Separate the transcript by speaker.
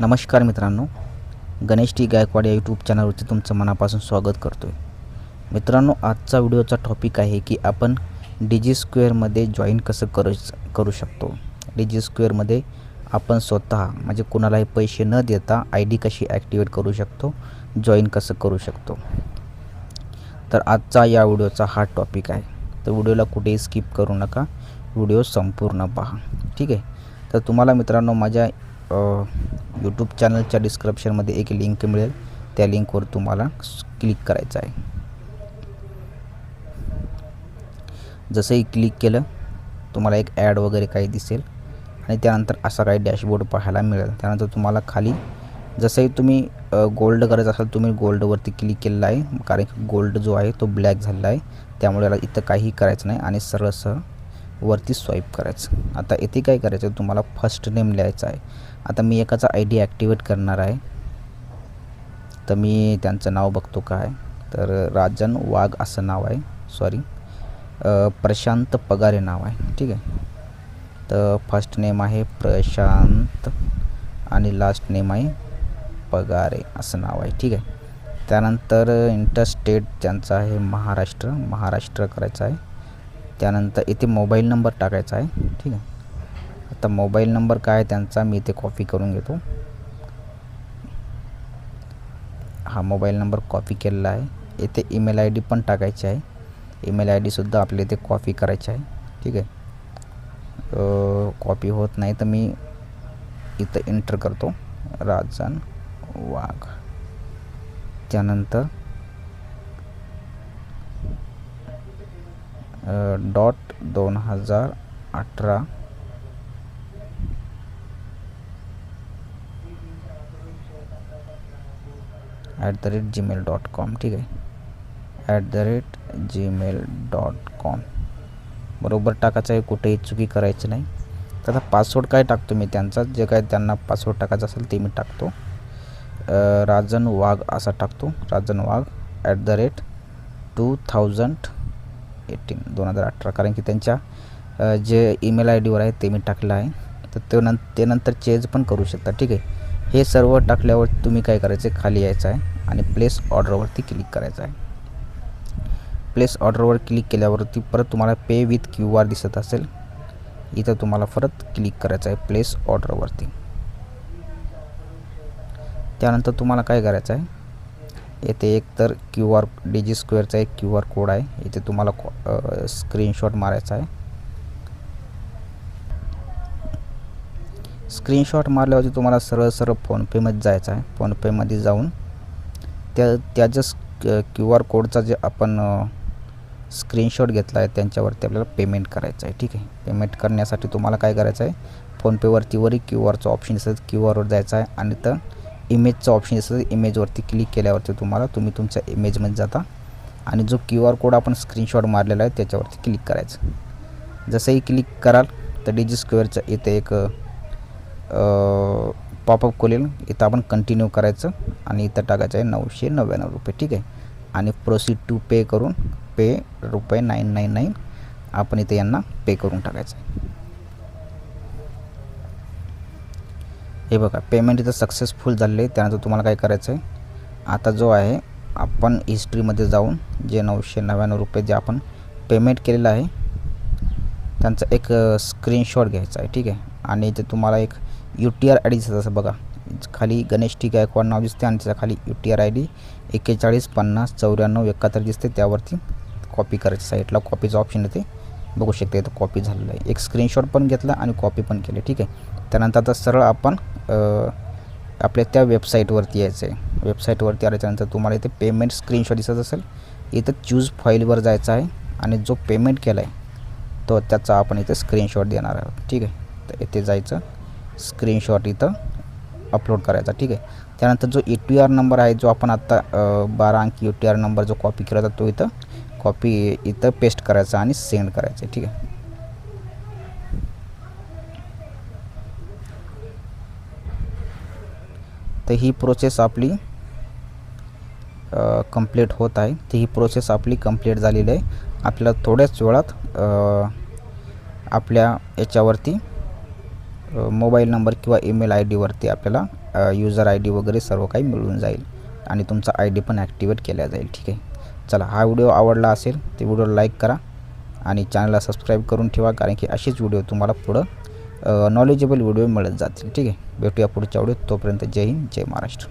Speaker 1: नमस्कार मित्रांनो, गणेश टी गायकवाड या यूट्यूब चॅनलवरती तुमचं मनापासून स्वागत करतो आहे. मित्रांनो, आजचा व्हिडिओचा टॉपिक आहे की आपण डीजी स्क्वेअरमध्ये जॉईन कसं करू शकतो. डीजी स्क्वेअरमध्ये आपण स्वतः म्हणजे कोणालाही पैसे न देता आय डी कशी ॲक्टिवेट करू शकतो, जॉईन कसं करू शकतो. तर आजचा या व्हिडिओचा हा टॉपिक आहे. तर व्हिडिओला कुठेही स्किप करू नका, व्हिडिओ संपूर्ण पहा. ठीक आहे. तर तुम्हाला मित्रांनो माझ्या यूट्यूब चॅनलच्या डिस्क्रिप्शनमध्ये एक लिंक मिळेल, त्या लिंकवर तुम्हाला क्लिक करायचं आहे. जसंही क्लिक केलं तुम्हाला एक ॲड वगैरे काही दिसेल आणि त्यानंतर असा काही डॅशबोर्ड पाहायला मिळेल. त्यानंतर तुम्हाला खाली जसंही तुम्ही गोल्ड करायचं असेल तुम्ही गोल्डवरती क्लिक केलेलं आहे, कारण की गोल्ड जो आहे तो ब्लॅक झालेला आहे, त्यामुळे याला इथं काही करायचं नाही आणि सरळ वरती स्वाईप करायचं. आता इथे काय करायचं, तुम्हाला फर्स्ट नेम लिहायचं आहे. आता मी एकाचा आय डी ॲक्टिवेट करणार आहे, तर मी त्यांचं नाव बघतो काय, तर राजन वाघ असं नाव आहे, प्रशांत पगारे नाव आहे. ठीक आहे. तर फर्स्ट नेम आहे प्रशांत आणि लास्ट नेम आहे पगारे असं नाव आहे. ठीक आहे. त्यानंतर इंटरस्टेट त्यांचा आहे महाराष्ट्र करायचं आहे. त्यानंतर इथे मोबाईल नंबर टाकायचा आहे. ठीक आहे. आता मोबाईल नंबर काय त्यांचा मी इथे कॉपी करून घेतो. हा मोबाईल नंबर कॉपी केलेला आहे. इथे ईमेल आय डी पण टाकायची आहे. ईमेल आय डीसुद्धा आपल्या इथे कॉपी करायची आहे. ठीक आहे. कॉपी होत नाही तर मी इथं एंटर करतो राजन वाघ. त्यानंतर .2018 @gmail.com. ठीक आहे. @gmail.com बरोबर टाकायचं आहे, कुठेही चुकी करायची नाही. तर आता पासवर्ड काय टाकतो मी त्यांचा, जे काय त्यांना पासवर्ड टाकायचा असेल ते मी टाकतो. राजन वाघ असा टाकतो. राजन वाघ @2018 कारण की त्यांच्या जे ईमेल आय डीवर आहे ते मी टाकलं आहे. तर ते नंतर चेंज पण करू शकता. ठीक आहे. हे सर्व टाकल्यावर तुम्ही काय करायचं, खाली यायचं आहे आणि प्लेस ऑर्डरवरती क्लिक करायचं आहे. प्लेस ऑर्डरवर क्लिक केल्यावरती परत तुम्हाला पे विथ QR दिसत असेल, इथं तुम्हाला परत क्लिक करायचं आहे प्लेस ऑर्डरवरती. त्यानंतर तुम्हाला काय करायचं आहे, येथे एक तर डीजी स्क्वेअरचा एक QR कोड आहे, इथे तुम्हाला स्क्रीनशॉट मारायचा आहे. स्क्रीनशॉट मारल्यावरती तुम्हाला सरळ फोनपेमध्ये जायचं आहे. फोनपेमध्ये जाऊन त्याच्या QR कोडचा जे आपण स्क्रीनशॉट घेतला आहे त्यांच्यावरती आपल्याला पेमेंट करायचं आहे. ठीक आहे. पेमेंट करण्यासाठी तुम्हाला काय करायचं आहे, फोनपेवरती QRचं ऑप्शन दिसतं, QRवर जायचं आहे आणि तर इमेजचं ऑप्शन दिसतं, इमेजवरती क्लिक केल्यावरती तुम्ही तुमच्या इमेजमध्ये जाता आणि जो QR कोड आपण स्क्रीनशॉट मारलेला आहे त्याच्यावरती क्लिक करायचं. जसंही क्लिक कराल तर डीजी स्क्वेअरचं इथे एक पॉपअप खोलेल, इथं आपण कंटिन्यू करायचं आणि इथं टाकायचं आहे ₹999. ठीक आहे. आणि प्रोसीड टू पे करून ₹999 आपण इथे यांना पे करून टाकायचं आहे. हे बघा, पेमेंट इथं सक्सेसफुल झाले. त्यानंतर तुम्हाला काय करायचं आहे, आता जो आहे आपण हिस्ट्रीमध्ये जाऊन जे ₹999 जे आपण पेमेंट केलेलं आहे त्यांचा एक स्क्रीनशॉट घ्यायचा आहे. ठीक आहे. आणि इथे तुम्हाला एक UTR आय डी दिसत असं बघा, खाली गणेश टी गायकवाड नाव दिसते आणि त्याच्या खाली UTR आय डी 41509491 दिसते, त्यावरती कॉपी करायची. साईडला कॉपीचा ऑप्शन येते, बघू शकता इथं कॉपी झालेलं आहे. एक स्क्रीनशॉट पण घेतला आणि कॉपी पण केली. ठीक आहे. त्यानंतर आता सरळ आपण आपल्या त्या वेबसाईटवरती यायचं आहे. वेबसाईटवरती आल्याच्यानंतर तुम्हाला इथे पेमेंट स्क्रीनशॉट दिसत असेल, इथं चूज फाईलवर जायचं आहे आणि जो पेमेंट केला आहे तो त्याचा आपण इथे स्क्रीनशॉट देणार आहोत. ठीक आहे. तर इथे जायचं, स्क्रीनशॉट इथं अपलोड करायचा. ठीक आहे. त्यानंतर जो UTR नंबर आहे, जो आपण आत्ता 12 अंकी UTR नंबर जो कॉपी केला होता तो इथं पेस्ट करायचा आणि सेंड करायचं. ठीक आहे. तर ही प्रोसेस आपली कंप्लीट होत आहे. तर ही प्रोसेस आपली कंप्लीट झालेली आहे. आपल्याला थोड्याच वेळात आपल्या याच्यावरती मोबाईल नंबर किंवा ईमेल आय डीवरती आपल्याला यूजर आय डी वगैरे सर्व काही मिळून जाईल आणि तुमचा आय डी पण ॲक्टिवेट केला जाईल. ठीक आहे. चला, हा व्हिडिओ आवडला असेल तर व्हिडिओला लाईक करा आणि चॅनलला सबस्क्राईब करून ठेवा, कारण की अशीच व्हिडिओ तुम्हाला पुढं नॉलेजेबल व्हिडिओ मिळत जातील. ठीक आहे. भेटूया पुढच्या व्हिडिओत. तोपर्यंत जय हिंद, जय महाराष्ट्र.